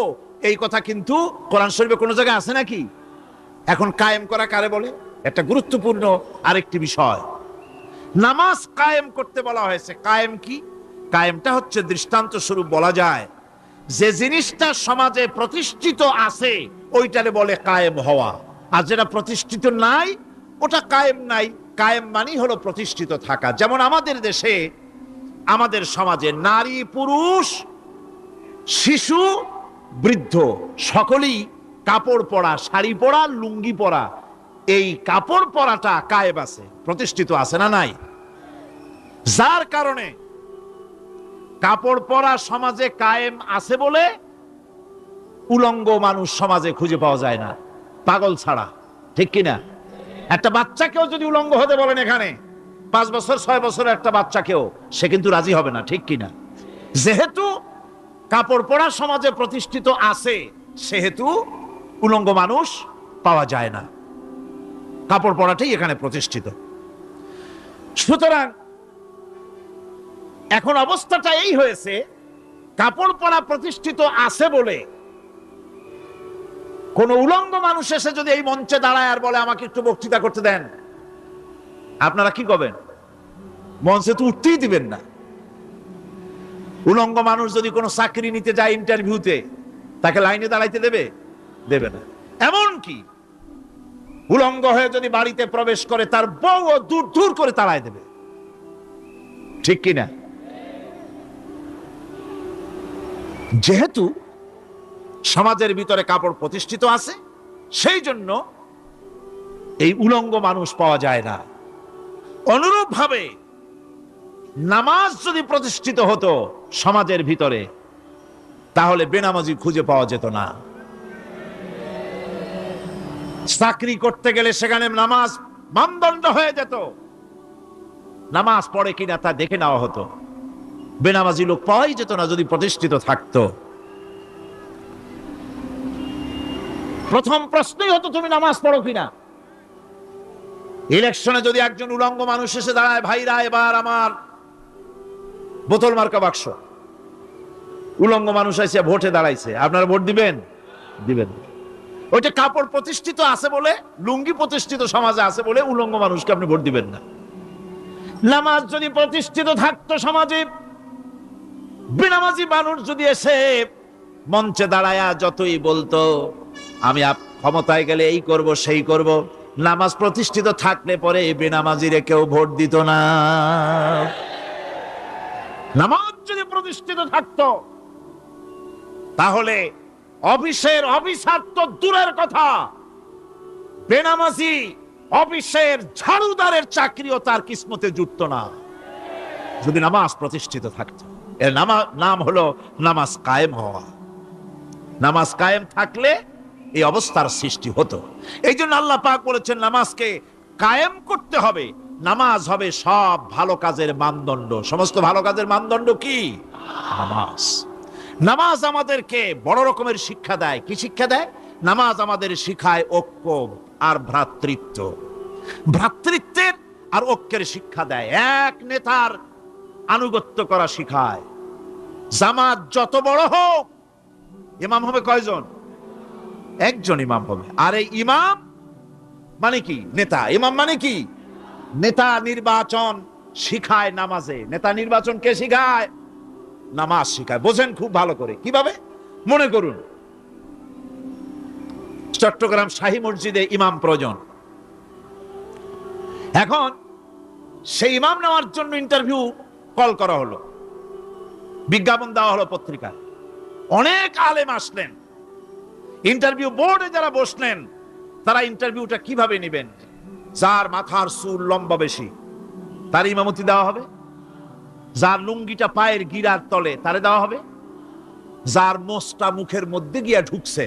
এই কথা কিন্তু কোরআন শরীফে কোনো জায়গায় আছে নাকি? এখন কায়েম করা কারে বলে? একটা গুরুত্বপূর্ণ আরেকটি বিষয়, নামাজ কায়েম করতে বলা হয়েছে। কায়েম কি? কায়েমটা হচ্ছে দৃষ্টান্ত স্বরূপ বলা যায় যে জিনিসটা সমাজে প্রতিষ্ঠিত আছে ওইটারে বলে কায়েম হওয়া, আর যেটা প্রতিষ্ঠিত নাই ওটা কায়েম নাই। কায়েম মানে হলো প্রতিষ্ঠিত থাকা। যেমন আমাদের দেশে, আমাদের সমাজে নারী পুরুষ শিশু বৃদ্ধ সকলেই কাপড় পরা, শাড়ি পরা, লুঙ্গি পরা, এই কাপড় পরাটা কায়েম আছে, প্রতিষ্ঠিত আছে না নাই? যার কারণে কাপড় পরা সমাজে কায়েম আছে বলে উলঙ্গ মানুষ সমাজে খুঁজে পাওয়া যায় না, পাগল ছাড়া। ঠিক কিনা? একটা বাচ্চাকেও যদি উলঙ্গ হতে বলেন এখানে, 5 বছর 6 বছরের একটা বাচ্চাকেও, সে কিন্তু রাজি হবে না। ঠিক কিনা? যেহেতু কাপড় পরা সমাজে প্রতিষ্ঠিত আছে সেহেতু উলঙ্গ মানুষ পাওয়া যায় না, কাপড় পরাটাই এখানে প্রতিষ্ঠিত। সুতরাং এখন অবস্থাটা এই হয়েছে, কাপড় পরা প্রতিষ্ঠিত আছে বলে কোন উলঙ্গ মানুষ এসে যদি এই মঞ্চে দাঁড়ায় আর বলে আমাকে একটু বক্তৃতা করতে দেন, আপনারা কি করবেন? মঞ্চে তো উঠতেই দিবেন না। উলঙ্গ মানুষ যদি কোনো চাকরি নিতে যায় ইন্টারভিউতে, তাকে লাইনে দাঁড়াইতে দেবে? দেবে না। এমনকি উলঙ্গ হয়ে যদি বাড়িতে প্রবেশ করে, তার বউ দূর দূর করে তাড়ায় দেবে। ঠিক কিনা? যেহেতু সমাজের ভিতরে কাপড় প্রতিষ্ঠিত আছে, সেই জন্য এই উলঙ্গ মানুষ পাওয়া যায় না। অনুরূপ ভাবে নামাজ যদি প্রতিষ্ঠিত হতো সমাজের ভিতরে, তাহলে বেনামাজি খুঁজে পাওয়া যেত না। চাকরি করতে গেলে সেখানে নামাজ মানদণ্ড হয়ে যেত, নামাজ পড়ে কিনা তা দেখে নেওয়া হতো। বেনামাজি লোক পাওয়াই যেত না যদি প্রতিষ্ঠিত থাকতো। প্রথম প্রশ্নই হতো তুমি নামাজ পড়ো কিনা। ইলেকশনে যদি একজন উলঙ্গ মানুষ এসে দাঁড়ায়, ভাইরা এবার আমার বোতল মার্কা বাক্স, উলঙ্গ মানুষ এসে ভোটে দাঁড়াইছে, আপনারা ভোট দিবেন? দিবেন। ওইটা কাপড় প্রতিষ্ঠিত আছে বলে, লুঙ্গি প্রতিষ্ঠিত সমাজে আছে বলে উলঙ্গ মানুষকে আপনি ভোট দিবেন না। নামাজ যদি প্রতিষ্ঠিত থাকতো সমাজে, বেনামাজি মানুষ যদি এসে মঞ্চে দাঁড়ায়া যতই বলতো আমি ক্ষমতায় গেলে এই করব সেই করব। নামাজ প্রতিষ্ঠিত থাকলে পরে বেনামাজিরে কেউ ভোট দিত না। নামাজ যদি প্রতিষ্ঠিত থাকতো তাহলে অফিসের অফিসার তো দূরের কথা, বেনামাজি অফিসের ঝাড়ুদারের চাকরিও তার কিসমতে জুটতো না যদি নামাজ প্রতিষ্ঠিত থাকতো। এর নাম হলো নামাজ কায়েম হওয়া। নামাজ কায়েম থাকলে এই অবস্থার সৃষ্টি হতো। এই জন্য আল্লাহ পাক বলেছেন নামাজকে কায়েম করতে হবে। নামাজ হবে সব ভালো কাজের মানদণ্ড। সমস্ত ভালো কাজের মানদণ্ড কি? নামাজ। নামাজ আমাদেরকে বড় রকমের শিক্ষা দেয়। কি শিক্ষা দেয়? নামাজ আমাদের শিখায় ঐক্য আর ভ্রাতৃত্ব। ভ্রাতৃত্বের আর ঐক্যের শিক্ষা দেয়। এক নেতার আনুগত্য করা শিখায়। জামাত যত বড় হোক, ইমাম হবে কয়জন? একজন ইমাম হবে। আর এই ইমাম মানে কি? নেতা। ইমাম মানে কি? নেতা নির্বাচন শিখায় নামাজে। নেতা নির্বাচন কে শিখায়? নামাজ শিখায়। বোঝেন খুব ভালো করে। কিভাবে? মনে করুন চট্টগ্রাম শাহী মসজিদে ইমাম প্রয়োজন। এখন সেই ইমাম নেওয়ার জন্য ইন্টারভিউ কল করা হলো, বিজ্ঞাপন দেওয়া হলো পত্রিকায়। অনেক আলেম আসলেন। ইন্টারভিউ বোর্ডে যারা বসলেন তারা ইন্টারভিউটা কিভাবে নেবেন? যার মাথার চুল লম্বা বেশি তার ইমামতি দেওয়া হবে। যার লুঙ্গিটা পায়ের গিরার তলে তারে দেওয়া হবে। যার মোষটা মুখের মধ্যে গিয়া ঢুকছে,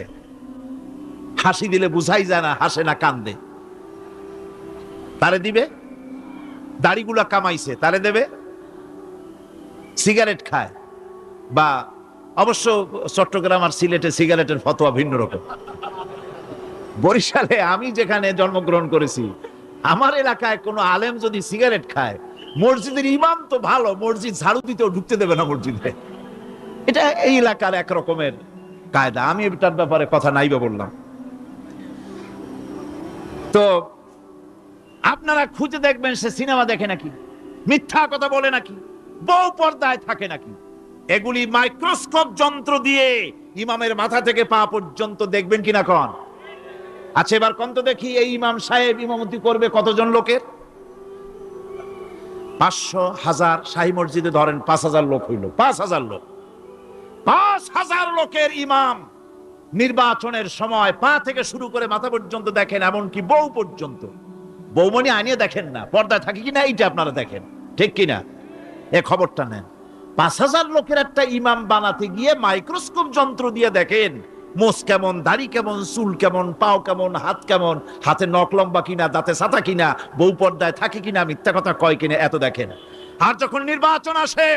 হাসি দিলে বুঝাই যায় না হাসে না কান্দে, তারে দিবে। দাড়িগুলা কামাইছে তারে দেবে। সিগারেট খায় বা অবশ্য চট্টগ্রাম আর সিলেটে সিগারেটের ফতোয়া ভিন্ন রকম। বরিশালে আমি যেখানে জন্মগ্রহণ করেছি, আমার এলাকায় কোনো আলেম যদি সিগারেট খায়, মসজিদের ইমাম তো ভালো, মসজিদ ঝাড়ু দিতেও ঢুকতে দেবে না মসজিদে। এটা এই এলাকার এক রকমের কায়দা। আমি এটার ব্যাপারে কথা নাইবা বললাম। তো আপনারা খুঁজে দেখবেন সে সিনেমা দেখে নাকি, মিথ্যা কথা বলে নাকি, বউ পর্দায় থাকে নাকি। এগুলি মাইক্রোস্কোপ যন্ত্র দিয়ে ইমামের মাথা থেকে পা পর্যন্ত দেখবেন কিনা কোন? আচ্ছা এবার কোন তো দেখি, এই ইমাম সাহেব ইমামতি করবে কতজন লোকের? 500, 1000। শাহী মসজিদে ধরেন 5000 লোক হইল। 5000 লোক, 5000 লোকের ইমাম নির্বাচনের সময় পা থেকে শুরু করে মাথা পর্যন্ত দেখেন, এমনকি বউ পর্যন্ত। বৌমনি আনিয়ে দেখেন না, পর্দায় থাকে কিনা এইটা আপনারা দেখেন, ঠিক কিনা? এ খবরটা নেন। 5000 লোকের একটা ইমাম বানাতে গিয়ে মাইক্রোস্কোপ যন্ত্র দিয়ে দেখেন মোষ কেমন, দাড়ি কেমন, চুল কেমন, পাও কেমন, হাত কেমন, হাতে নখ লম্বা কিনা, দাঁতে ছাতা কিনা, বউ পর্দায় থাকে কিনা, মিথ্যা কথা কয় কিনা, এত দেখেন। আর যখন নির্বাচন আসে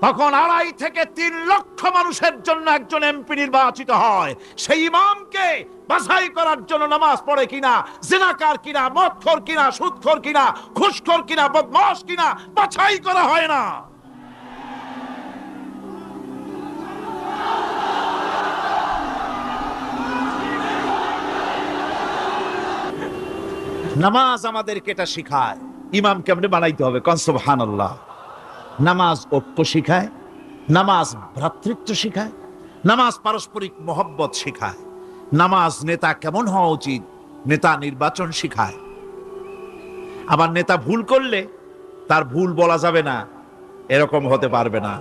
তখন 2.5 থেকে 3 লক্ষ মানুষের জন্য একজন এমপি নির্বাচিত হয়। সেই ইমামকে বাছাই করার জন্য নামাজ পড়ে কিনা, জিনাকার কিনা, মদখোর কিনা, সুদখোর কিনা, ঘুষখোর কিনা, বদমাশ কিনা বাছাই করা হয় না। নামাজ আমাদেরকে এটা শিখায় ইমাম কেমনে বানাইতে হবে। কোন সুবহানাল্লাহ। নামাজ ঐক্য শিখায়, নামাজ ভ্রাতৃত্ব শিখায়, নামাজ পারস্পরিক মহব্বত শিখায়, নামাজ নেতা কেমন হওয়া উচিত, নেতা নির্বাচন শিখায়। আবার নেতা ভুল করলে তার ভুল বলা যাবে না, এরকম হতে পারবে না।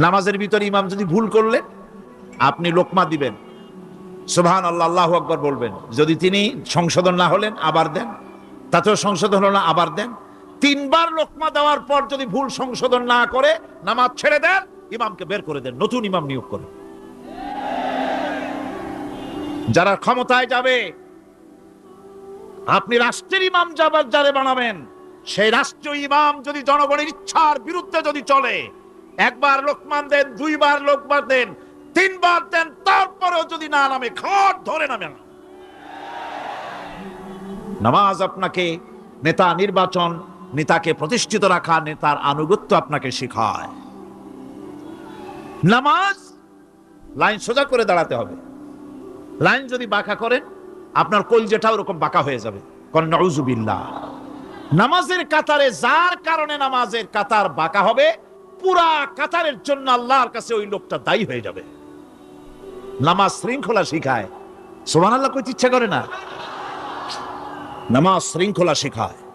নামাজের ভিতরে ইমাম যদি ভুল করলে আপনি লোকমা দিবেন, সুবহানাল্লাহ, আল্লাহু আকবার বলবেন। যদি তিনি সংশোধন না হলেন আবার দেন, তাতেও সংশোধন হলো না আবার দেন। 3 বার লোকমা দেওয়ার পর যদি ভুল সংশোধন না করে নামাজ ছেড়ে দেন, ইমামকে বের করে দেন, নতুন ইমাম নিয়োগ করেন। যারা ক্ষমতায় যাবে, আপনি রাষ্ট্রের ইমাম যারে বানাবেন, সেই রাষ্ট্রীয় ইমাম যদি জনগণের ইচ্ছার বিরুদ্ধে যদি চলে, 1 বার লোকমান দেন, 2 বার লোকমান দেন, 3 বার দেন, তারপরেও যদি না নামে, ঘাট ধরে নামেন। নামাজ আপনাকে নেতা নির্বাচন, নেতাকে প্রতিষ্ঠিত রাখা, নেতার আনুগত্য আপনাকে শেখায়। নামাজ লাইন সোজা করে দাঁড়াতে হবে। লাইন যদি বাঁকা করেন আপনার কলজেটা ওরকম বাঁকা হয়ে যাবে। নাউযুবিল্লাহ। নামাজের কাতারে যার কারণে নামাজের কাতার বাঁকা হবে, পুরা কাতারের জন্য আল্লাহর কাছে ওই লোকটা দায়ী হয়ে যাবে। নামাজ শৃঙ্খলা শিখায়। সুবহানাল্লাহ কইতে ইচ্ছা করে না? নামাজ শৃঙ্খলা শেখায়।